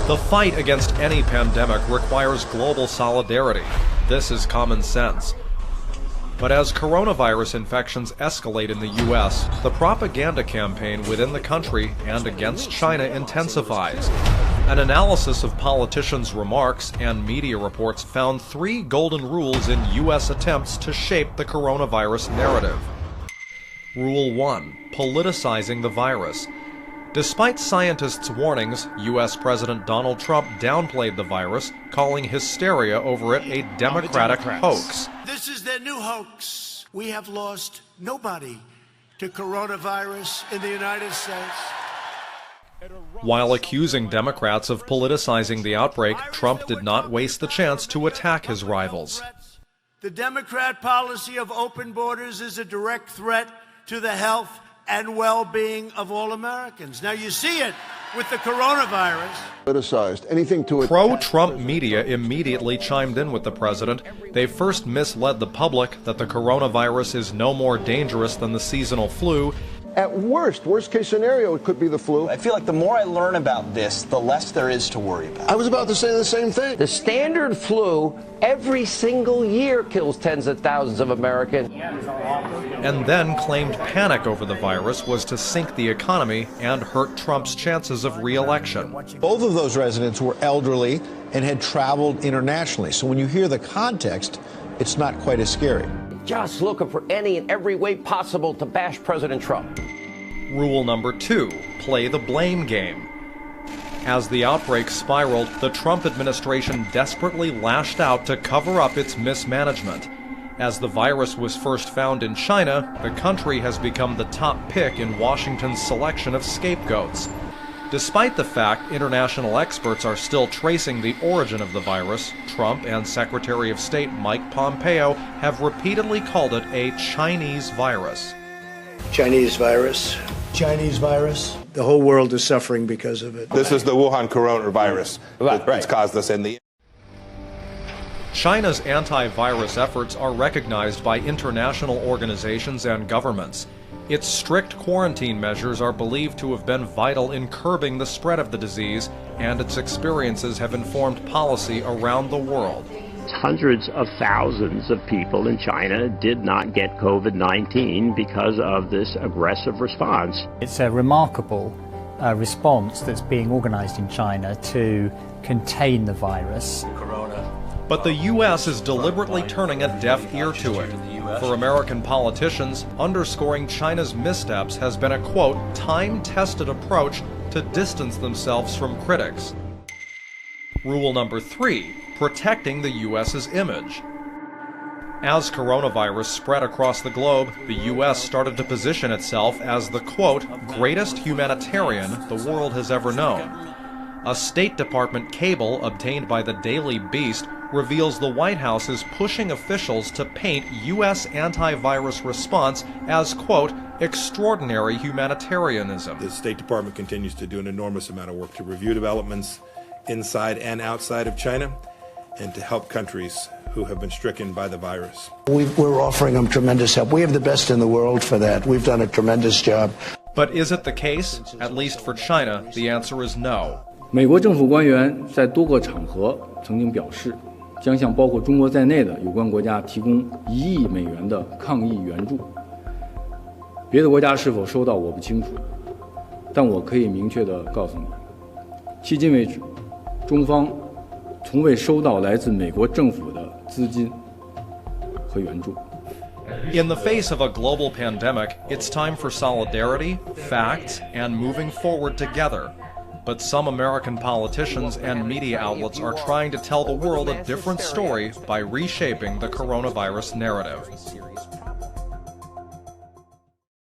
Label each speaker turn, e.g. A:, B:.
A: The fight against any pandemic requires global solidarity. This is common sense. But as coronavirus infections escalate in the U.S., the propaganda campaign within the country and against China intensifies. An analysis of politicians' remarks and media reports found 3 golden rules in U.S. attempts to shape the coronavirus narrative. Rule 1. Politicizing the virus. Despite scientists' warnings, U.S. President Donald Trump downplayed the virus, calling hysteria over it a Democratic hoax.
B: This is their new hoax. We have lost nobody to coronavirus in the United States.
A: While accusing Democrats of politicizing the outbreak, Trump did not waste the chance to attack his rivals.
B: The Democrat policy of open borders is a direct threat to the health and well-being of all Americans. Now you see it with the coronavirus.
C: Politicized. Anything to
A: Pro-Trump media immediately chimed in with the president. They first misled the public that the coronavirus is no more dangerous than the seasonal flu.
C: At worst case scenario, it could be the flu.
D: I feel like the more I learn about this, the less there is to worry about.
C: I was about to say the same thing.
E: The standard flu every single year kills tens of thousands of Americans.
A: And then claimed panic over the virus was to sink the economy and hurt Trump's chances of re-election.
F: Both of those residents were elderly and had traveled internationally. So when you hear the context, it's not quite as scary.
E: Just looking for any and every way possible to bash President Trump.
A: Rule number 2, play the blame game. As the outbreak spiraled, the Trump administration desperately lashed out to cover up its mismanagement. As the virus was first found in China, the country has become the top pick in Washington's selection of scapegoats. Despite the fact international experts are still tracing the origin of the virus, Trump and Secretary of State Mike Pompeo have repeatedly called it a Chinese virus.
B: Chinese virus. Chinese virus. The whole world is suffering because of it.
G: This is the Wuhan Coronavirus that's caused this in the...
A: China's anti-virus efforts are recognized by international organizations and governments. Its strict quarantine measures are believed to have been vital in curbing the spread of the disease, and its experiences have informed policy around the world.
H: Hundreds of thousands of people in China did not get COVID-19 because of this aggressive response.
I: It's a remarkable response that's being organized in China to contain the virus.
A: But the U.S. is deliberately turning a deaf ear to it. For American politicians, underscoring China's missteps has been a, quote, time-tested approach to distance themselves from critics. Rule number 3, protecting the U.S.'s image. As coronavirus spread across the globe, the U.S. started to position itself as the, quote, greatest humanitarian the world has ever known. A State Department cable obtained by the Daily Beast reveals the White House is pushing officials to paint U.S. antivirus response as, quote, extraordinary humanitarianism.
G: The State Department continues to do an enormous amount of work to review developments inside and outside of China and to help countries who have been stricken by the virus.
B: We're offering them tremendous help. We have the best in the world for that. We've done a tremendous job.
A: But is it the case? At least for China, the answer is no.
J: 美国政府官员在多个场合曾经表示，将向包括中国在内的有关国家提供1亿美元的抗疫援助。别的国家是否收到我不清楚，但我可以明确地告诉你，迄今为止，中方从未收到来自美国政府的资金和援助。
A: In the face of a global pandemic, it's time for solidarity, facts, and moving forward together. But some American politicians and media outlets are trying to tell the world a different story by reshaping the coronavirus narrative.